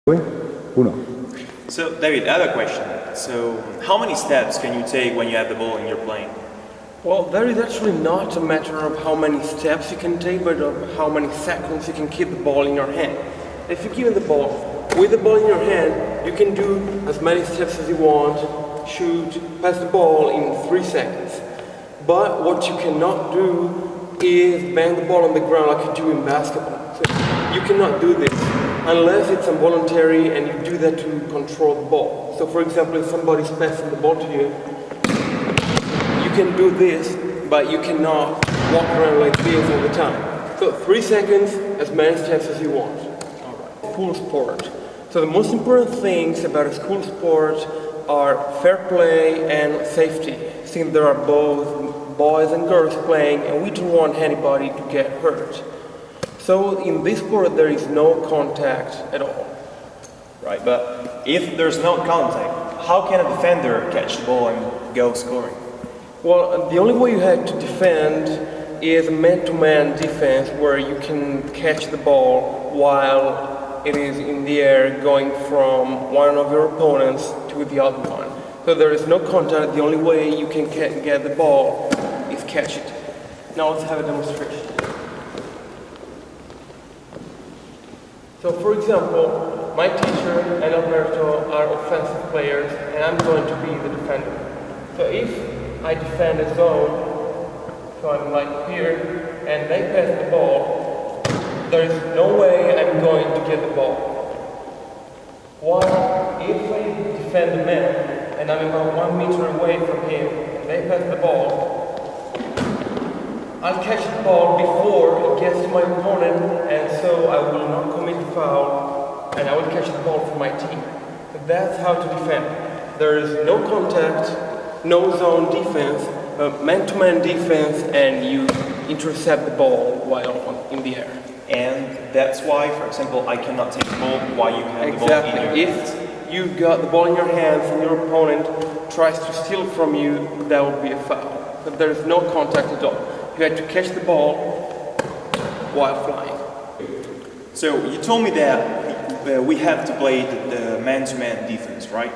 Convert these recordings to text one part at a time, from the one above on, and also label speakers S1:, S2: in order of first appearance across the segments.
S1: Uno.
S2: So, David, I have a question. So, how many steps can you take when you have the ball and you're playing?
S3: Well, there is actually not a matter of how many steps you can take, but of how many seconds you can keep the ball in your hand. If you give the ball, with the ball in your hand, you can do as many steps as you want, shoot, pass the ball in 3 seconds. But what you cannot do is bang the ball on the ground like you do in basketball. So you cannot do this unless it's involuntary and you do that to control the ball. So for example, if somebody's passing the ball to you, you can do this, but you cannot walk around like this all the time. So 3 seconds, as many steps as you want. Alright. School sport. So the most important things about a school sport are fair play and safety, since there are both boys and girls playing and we don't want anybody to get hurt. So in this sport there is no contact at all.
S2: Right, but if there's no contact, how can a defender catch the ball and go scoring?
S3: Well, the only way you have to defend is a man-to-man defense where you can catch the ball while it is in the air going from one of your opponents to the other one. So there is no contact, the only way you can get the ball is catch it. Now let's have a demonstration. So for example, my teacher and Alberto are offensive players and I'm going to be the defender. So if I defend a zone, so I'm like here, and they pass the ball, there is no way I'm going to get the ball. While if I defend the man, and I'm about 1 meter away from him, and they pass the ball, I'll catch the ball before it gets to my opponent, and so I will not commit a foul, and I will catch the ball for my team. That's how to defend. There is no contact, no zone defense, man-to-man defense, and you intercept the ball while in the air.
S2: And that's why, for example, I cannot take the ball while you have the ball in your hands.
S3: If you got the ball in your hands and your opponent tries to steal from you, that would be a foul. But there is no contact at all. You had to catch the ball while flying.
S2: So you told me that we have to play the man-to-man defense, right?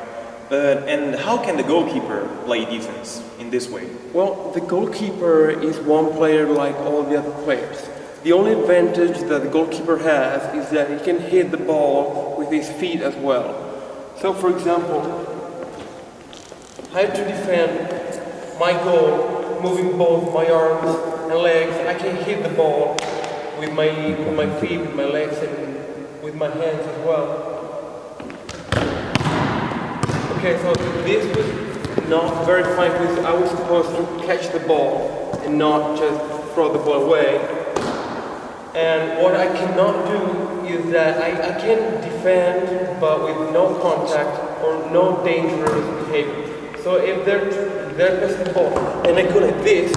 S2: And how can the goalkeeper play defense in this way?
S3: Well, the goalkeeper is one player like all the other players. The only advantage that the goalkeeper has is that he can hit the ball with his feet as well. So for example, I have to defend my goal moving both my arms and legs. I can hit the ball with my feet, with my legs, and with my hands as well. Okay, so this was not very fine because I was supposed to catch the ball and not just throw the ball away. And what I cannot do is that I can defend but with no contact or no dangerous behavior. So if they're passing the ball and I go like this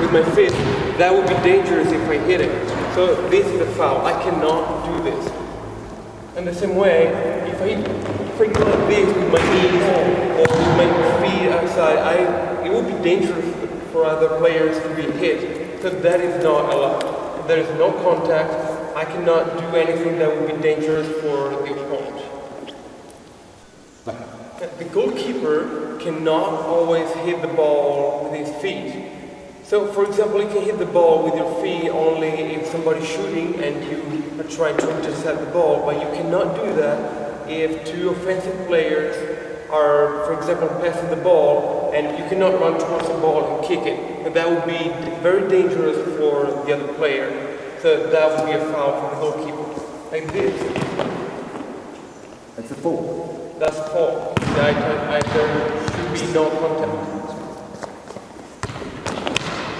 S3: with my fist, that would be dangerous if I hit it. So this is a foul. I cannot do this. In the same way, if I go like this with my knees or with my feet outside, it would be dangerous for other players to be hit, because that is not allowed. If there is no contact, I cannot do anything that would be dangerous for the opponent. The goalkeeper cannot always hit the ball with his feet. So, for example, you can hit the ball with your feet only if somebody's shooting and you are trying to intercept the ball, but you cannot do that if two offensive players are, for example, passing the ball and you cannot run towards the ball and kick it. And that would be very dangerous for the other player. So that would be a foul for the goalkeeper. Like this.
S1: That's a foul.
S3: That's a foul. There should be no contact.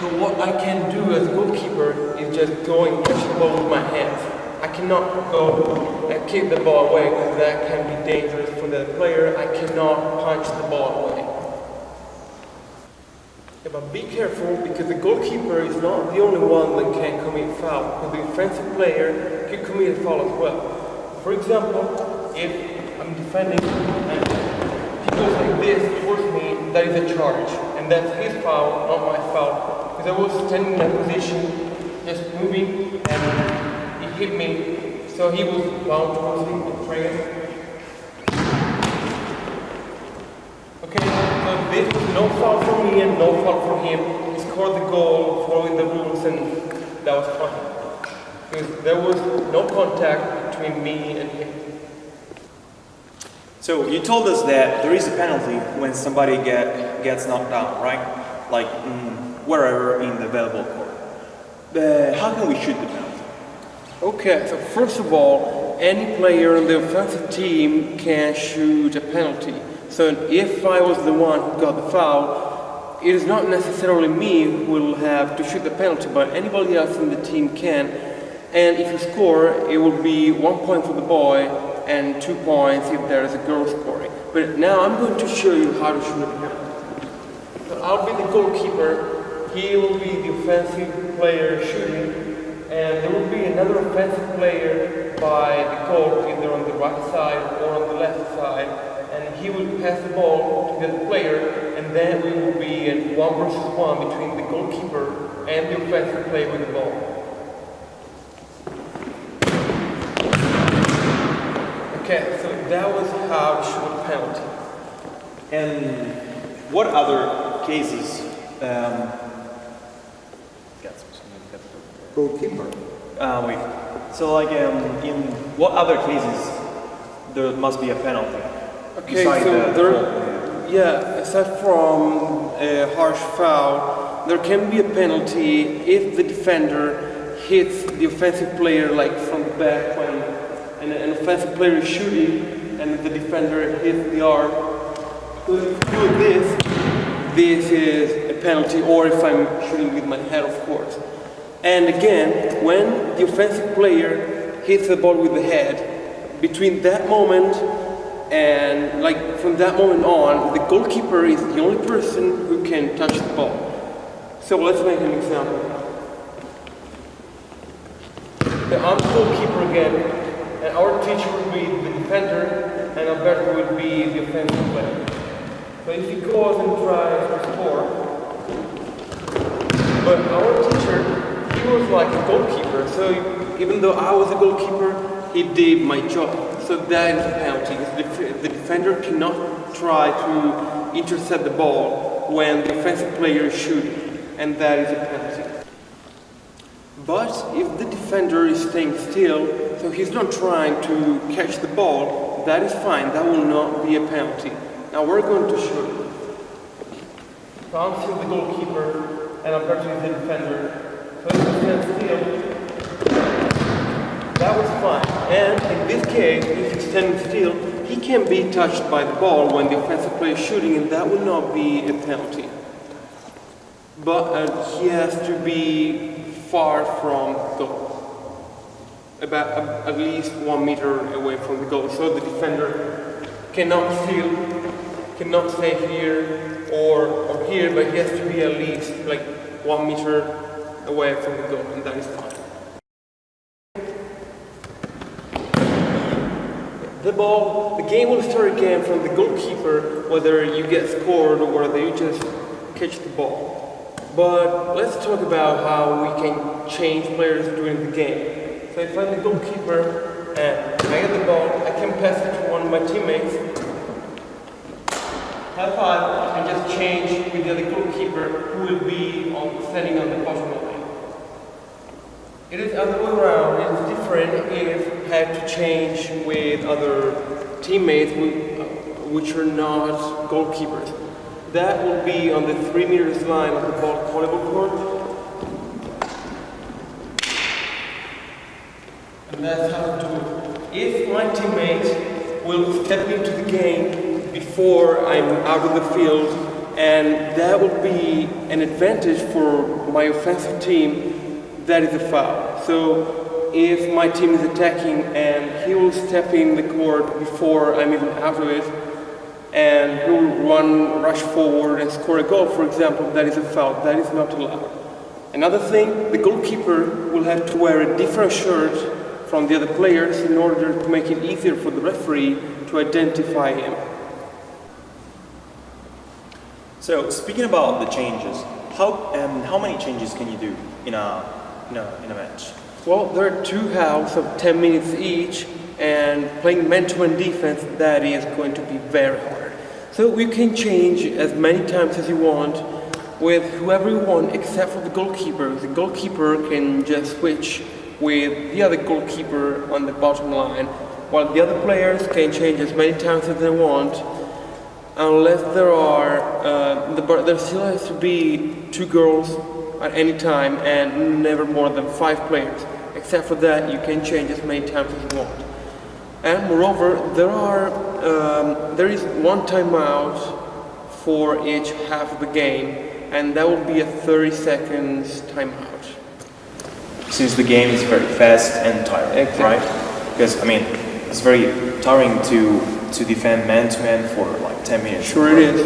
S3: So what I can do as a goalkeeper is just go and catch the ball with my hands. I cannot go and kick the ball away because that can be dangerous for the player. I cannot punch the ball away. Yeah, but be careful because the goalkeeper is not the only one that can commit foul. Because the defensive player can commit a foul as well. For example, if I'm defending and he goes like this towards me, that is a charge. And that's his foul, not my foul. Because I was standing in that position, just moving, and he hit me, so he was bound towards me and trained. no foul for me and no foul for him. He scored the goal following the rules, and that was fine. Because there was no contact between me and him.
S2: So you told us that there is a penalty when somebody gets knocked down, right? Like wherever in the volleyball court. How can we shoot the penalty?
S3: Okay, so first of all, any player on the offensive team can shoot a penalty. So if I was the one who got the foul, it is not necessarily me who will have to shoot the penalty, but anybody else in the team can. And if you score, it will be 1 point for the boy and 2 points if there is a girl scoring. But now I'm going to show you how to shoot a penalty. So I'll be the goalkeeper, he will be the offensive player shooting, and there will be another offensive player by the goal, either on the right side or on the left side, and he will pass the ball to the other player, and then we will be in 1 versus 1 between the goalkeeper and the offensive player with the ball. Okay, so that was how to shoot a penalty.
S2: And what other cases?
S1: Goalkeeper.
S2: Wait. So like in what other cases there must be a penalty?
S3: Okay,
S2: Besides
S3: so
S2: the
S3: aside from a harsh foul, there can be a penalty if the defender hits the offensive player like from the back when an offensive player is shooting and the defender hits the arm. So if you do this is a penalty, or if I'm shooting with my head, of course. And again, when the offensive player hits the ball with the head, between that moment and like from that moment on, the goalkeeper is the only person who can touch the ball. So let's make an example. I'm the goalkeeper again, and our teacher will be the defender, and Alberto will be the offensive player. So if he goes and tries to score, but our teacher, he was like a goalkeeper, so even though I was a goalkeeper, he did my job. So that is a penalty. The defender cannot try to intercept the ball when the offensive player is shooting, and that is a penalty. But if the defender is staying still, so he's not trying to catch the ball, that is fine, that will not be a penalty. Now we're going to shoot. So I'm still the goalkeeper, and Alberto is the defender. So if he stands still, that was fine. And in this case, if he's standing still, he can be touched by the ball when the offensive player is shooting, and that will not be a penalty. But he has to be far from goal, about at least 1 meter away from the goal, so the defender cannot stay here or here, but he has to be at least like 1 meter away from the goal, and that is fine. The game will start again from the goalkeeper, whether you get scored or whether you just catch the ball. But let's talk about how we can change players during the game. So if I'm the goalkeeper and I get the ball, I can pass it to one of my teammates, high five, and just change with the other goalkeeper who will be standing on the bottom line. It is the other way around. It is different if I have to change with other teammates which are not goalkeepers. That will be on the 3 meters line of the volleyball court. And that's how to do it. If my teammate will step into the game before I'm out of the field, and that will be an advantage for my offensive team, that is a foul. So if my team is attacking and he will step in the court before I'm even out of it, and he will rush forward and score a goal, for example, that is a foul. That is not allowed. Another thing, the goalkeeper will have to wear a different shirt from the other players in order to make it easier for the referee to identify him.
S2: So speaking about the changes, how many changes can you do in a match?
S3: Well, there are 2 halves of 10 minutes each, and playing man-to-man defense, that is going to be very hard. So So you can change as many times as you want with whoever you want except for the goalkeeper. The goalkeeper can just switch with the other goalkeeper on the bottom line, while the other players can change as many times as they want, unless there still has to be 2 girls at any time and never more than 5 players. Except for that, you can change as many times as you want. And moreover, there is 1 timeout for each half of the game, and that will be a 30 seconds timeout.
S2: Since the game is very fast and tiring,
S3: Exactly.
S2: right? Because I mean, it's very tiring to defend man-to-man for like 10 minutes.
S3: Sure it is.